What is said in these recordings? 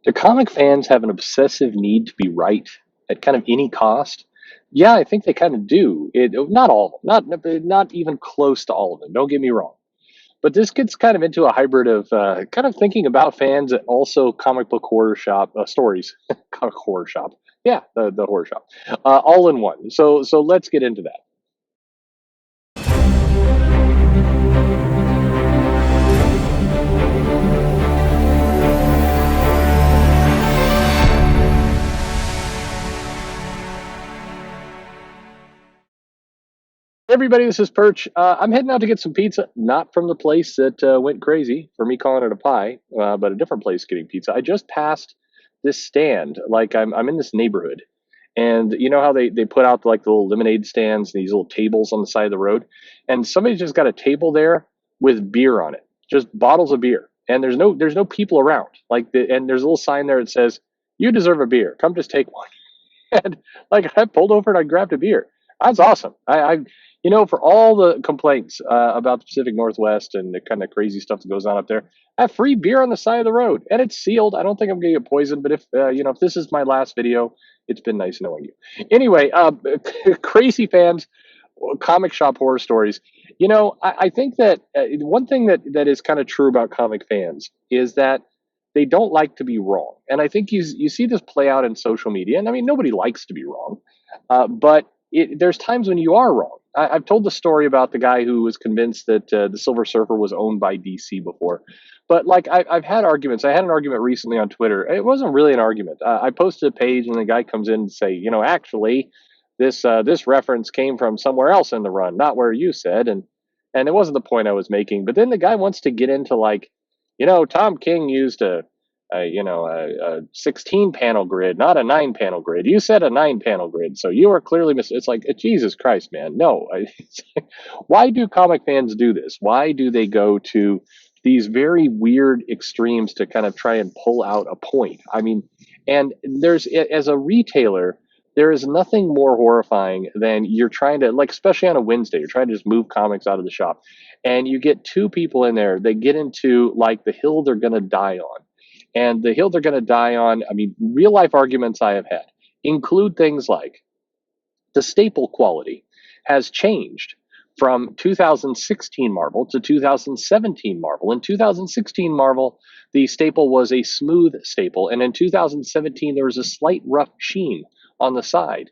Do comic fans have an obsessive need to be right at kind of any cost? Yeah, I think they kind of do. Not all, not even close to all of them. Don't get me wrong, but this gets kind of into a hybrid of kind of thinking about fans and also comic book horror shop stories, comic horror shop. Yeah, the horror shop, all in one. So let's get into that. Hey everybody, this is Perch. I'm heading out to get some pizza, not from the place that went crazy for me calling it a pie, but a different place getting pizza. I just passed this stand, like I'm in this neighborhood, and you know how they put out like the little lemonade stands, these little tables on the side of the road, and somebody's just got a table there with beer on it, just bottles of beer, and there's no people around, and there's a little sign there that says, "You deserve a beer. Come just take one." And like I pulled over and I grabbed a beer. That's awesome. For all the complaints about the Pacific Northwest and the kind of crazy stuff that goes on up there, I have free beer on the side of the road, and it's sealed. I don't think I'm gonna get poisoned, but if this is my last video, it's been nice knowing you. Anyway, crazy fans, comic shop horror stories. I think that one thing that is kind of true about comic fans is that they don't like to be wrong, and I think you see this play out in social media. And I mean, nobody likes to be wrong, but there's times when you are wrong. I've told the story about the guy who was convinced that the Silver Surfer was owned by DC before, but like I've had arguments. I had an argument recently on Twitter. It wasn't really an argument. I posted a page, and the guy comes in and say, actually, this reference came from somewhere else in the run, not where you said, and it wasn't the point I was making. But then the guy wants to get into like, Tom King used a 16 panel grid, not a 9 panel grid. You said a 9 panel grid, so you are clearly It's like, Jesus Christ, man. No. Why do comic fans do this? Why do they go to these very weird extremes to kind of try and pull out a point? I mean, and as a retailer, there is nothing more horrifying than you're trying to, like, especially on a Wednesday, you're trying to just move comics out of the shop, and you get two people in there, they get into like the hill they're going to die on. And the hill they're going to die on, I mean, real life arguments I have had include things like the staple quality has changed from 2016 Marvel to 2017 Marvel. In 2016 Marvel, the staple was a smooth staple, and in 2017 there was a slight rough sheen on the side.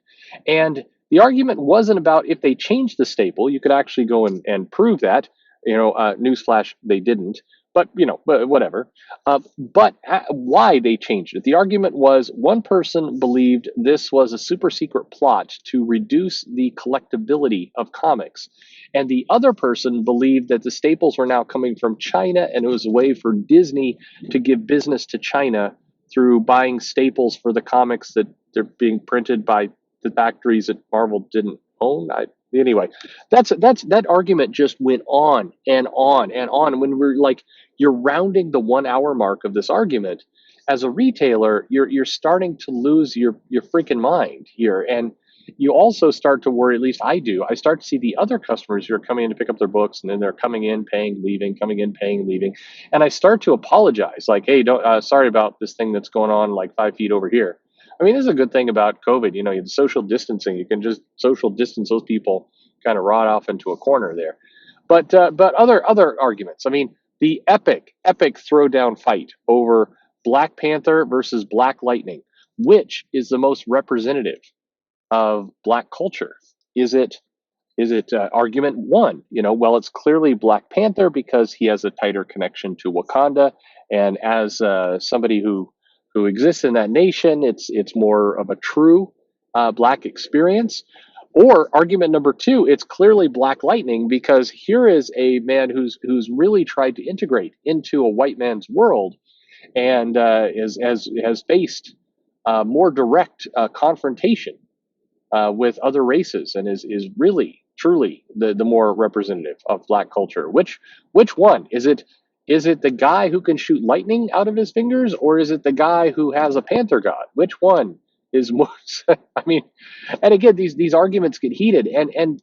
And the argument wasn't about if they changed the staple. You could actually go and prove that. Newsflash, they didn't. But whatever. But why they changed it? The argument was one person believed this was a super secret plot to reduce the collectability of comics, and the other person believed that the staples were now coming from China, and it was a way for Disney to give business to China through buying staples for the comics that they're being printed by the factories that Marvel didn't own. Anyway, that argument just went on and on and on. When we're like, you're rounding the 1 hour mark of this argument, as a retailer, you're starting to lose your freaking mind here, and you also start to worry. At least I do. I start to see the other customers who are coming in to pick up their books, and then they're coming in, paying, leaving, coming in, paying, leaving, and I start to apologize, like, hey, don't sorry about this thing that's going on like 5 feet over here. I mean, this is a good thing about COVID. You have social distancing. You can just social distance those people, kind of rot off into a corner there. But other arguments. I mean, the epic throwdown fight over Black Panther versus Black Lightning. Which is the most representative of Black culture? Is it argument one? Well, it's clearly Black Panther because he has a tighter connection to Wakanda, and as somebody who exists in that nation, it's more of a true Black experience. Or argument number two, it's clearly Black Lightning because here is a man who's really tried to integrate into a white man's world, and has faced more direct confrontation with other races, and is really truly the more representative of Black culture. Which one is it? Is it the guy who can shoot lightning out of his fingers, or is it the guy who has a panther god? Which one is more? I mean, and again, these arguments get heated, and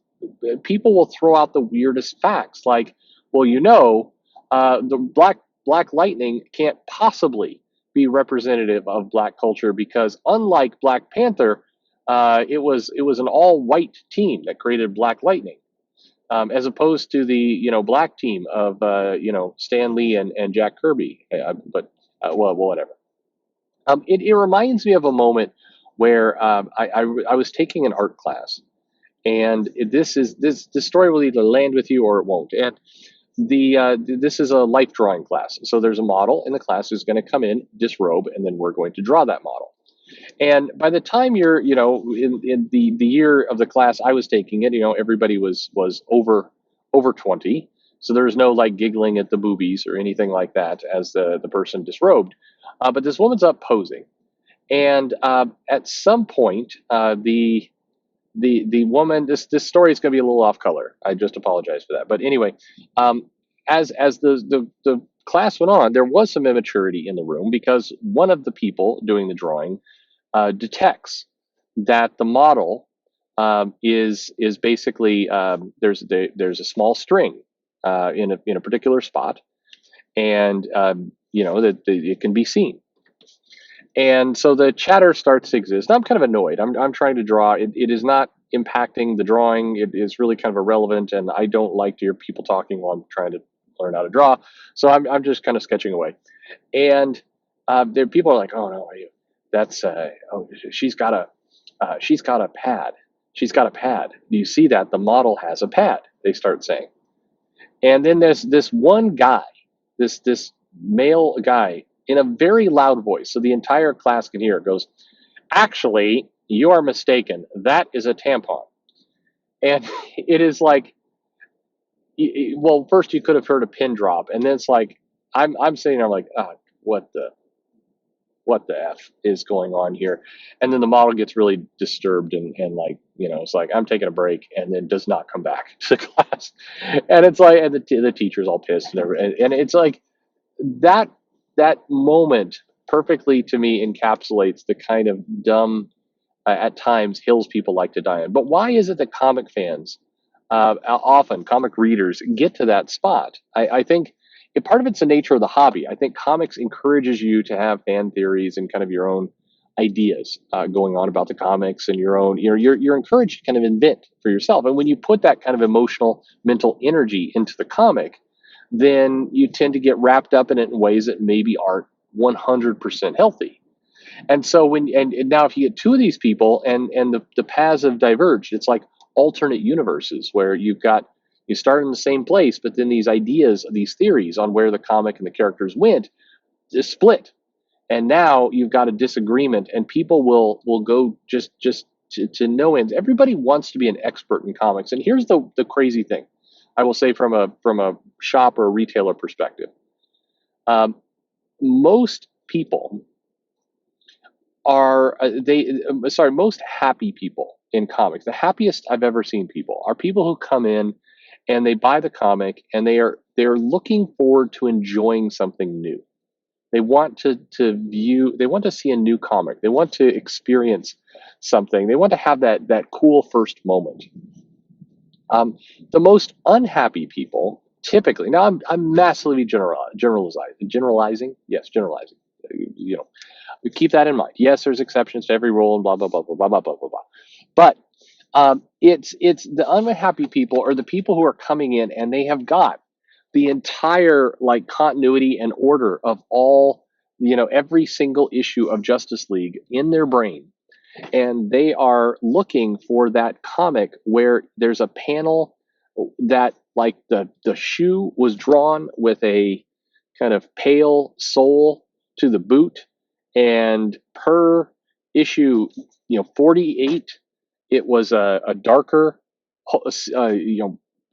people will throw out the weirdest facts, like, well, the Black Lightning can't possibly be representative of Black culture because unlike Black Panther, it was an all white team that created Black Lightning, as opposed to the black team of Stan Lee and Jack Kirby. But well, whatever. It reminds me of a moment where I was taking an art class, and this story will either land with you or it won't. And this is a life drawing class, so there's a model in the class who's going to come in, disrobe, and then we're going to draw that model. And by the time you're, in the year of the class I was taking it, everybody was over 20. So there was no like giggling at the boobies or anything like that as the person disrobed. But this woman's up posing. And at some point, the woman, this story is going to be a little off color. I just apologize for that. But anyway, um, as the class went on, there was some immaturity in the room because one of the people doing the drawing detects that the model is basically there's a small string in a particular spot, and that it can be seen. And so the chatter starts to exist. I'm kind of annoyed. I'm trying to draw. It is not impacting the drawing. It is really kind of irrelevant, and I don't like to hear people talking while I'm trying to learn how to draw. So I'm just kind of sketching away. And there people are like, "Oh no, that's oh she's got a pad. She's got a pad. Do you see that? The model has a pad." They start saying, and then there's this one guy, this male guy, in a very loud voice, so the entire class can hear it. Goes, "Actually, you are mistaken. That is a tampon." And it is like, well, first you could have heard a pin drop, and then it's like I'm sitting there like, ah, what the f is going on here? And then the model gets really disturbed and like it's like I'm taking a break and then does not come back to class, and it's like and the teacher's all pissed and it's like that that moment perfectly to me encapsulates the kind of dumb at times hills people like to die in. But why is it that comic fans, often comic readers, get to that spot? I think part of it's the nature of the hobby. I think comics encourages you to have fan theories and kind of your own ideas going on about the comics and your own. You're encouraged to kind of invent for yourself. And when you put that kind of emotional, mental energy into the comic, then you tend to get wrapped up in it in ways that maybe aren't 100% healthy. And so and now if you get two of these people and the paths have diverged, it's like alternate universes where you start in the same place, but then these ideas, these theories on where the comic and the characters went just split. And now you've got a disagreement, and people will go just to no ends. Everybody wants to be an expert in comics. And here's the crazy thing. I will say from a shop or a retailer perspective. Most people are most happy people in comics, the happiest I've ever seen people are people who come in and they buy the comic and they're looking forward to enjoying something new. They want they want to see a new comic, they want to experience something, they want to have that cool first moment. The most unhappy people typically, now I'm massively generalizing, yes, generalizing, you know keep that in mind. Yes, there's exceptions to every rule and blah blah blah blah blah blah blah blah blah. But it's the unhappy people or the people who are coming in and they have got the entire like continuity and order of all every single issue of Justice League in their brain, and they are looking for that comic where there's a panel that like the shoe was drawn with a kind of pale sole to the boot, and per issue 48 it was a darker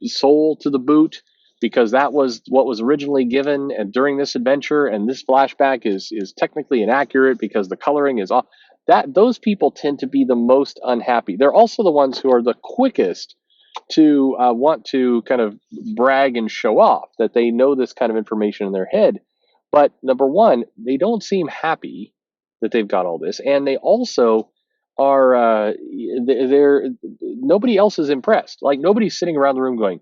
sole to the boot because that was what was originally given and during this adventure, and this flashback is technically inaccurate because the coloring is off. That those people tend to be the most unhappy. They're also the ones who are the quickest to want to kind of brag and show off that they know this kind of information in their head. But number one, they don't seem happy that they've got all this, and they also are they're nobody else is impressed. Like nobody's sitting around the room going,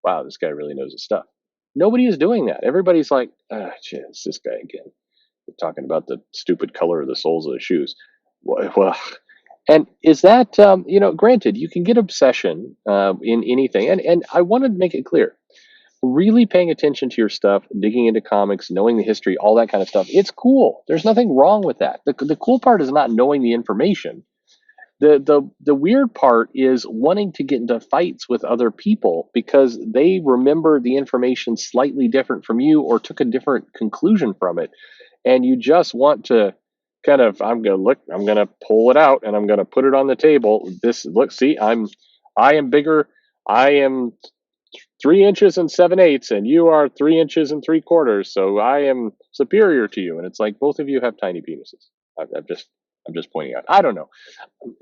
"Wow, this guy really knows his stuff." Nobody is doing that. Everybody's like, "Ah, shit, it's this guy again." talking about the stupid color of the soles of the shoes. Well, and is that granted, you can get obsession in anything, and I want to make it clear. Really paying attention to your stuff, digging into comics, knowing the history, all that kind of stuff. It's cool. There's nothing wrong with that. The cool part is not knowing the information. The weird part is wanting to get into fights with other people because they remember the information slightly different from you or took a different conclusion from it, and you just want to kind of, I'm gonna pull it out and I'm gonna put it on the table. This, look, see, I am bigger. I am 3 inches and 7/8, and you are 3 inches and 3/4. So I am superior to you. And it's like both of you have tiny penises. I'm just pointing out. I don't know.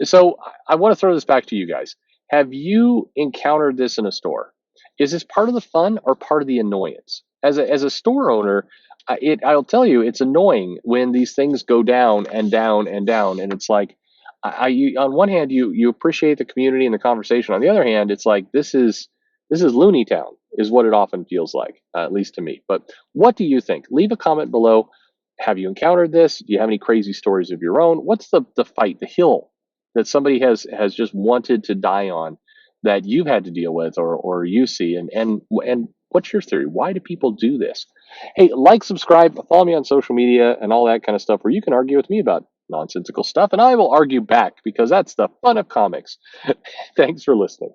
So I want to throw this back to you guys. Have you encountered this in a store? Is this part of the fun or part of the annoyance? As a store owner, I'll tell you, it's annoying when these things go down and down and down, and it's like, on one hand you appreciate the community and the conversation. On the other hand, it's like this is Looney Town, is what it often feels like, at least to me. But what do you think? Leave a comment below. Have you encountered this? Do you have any crazy stories of your own? What's the fight, the hill that somebody has just wanted to die on that you've had to deal with or you see? And what's your theory? Why do people do this? Hey, like, subscribe, follow me on social media and all that kind of stuff where you can argue with me about nonsensical stuff, and I will argue back because that's the fun of comics. Thanks for listening.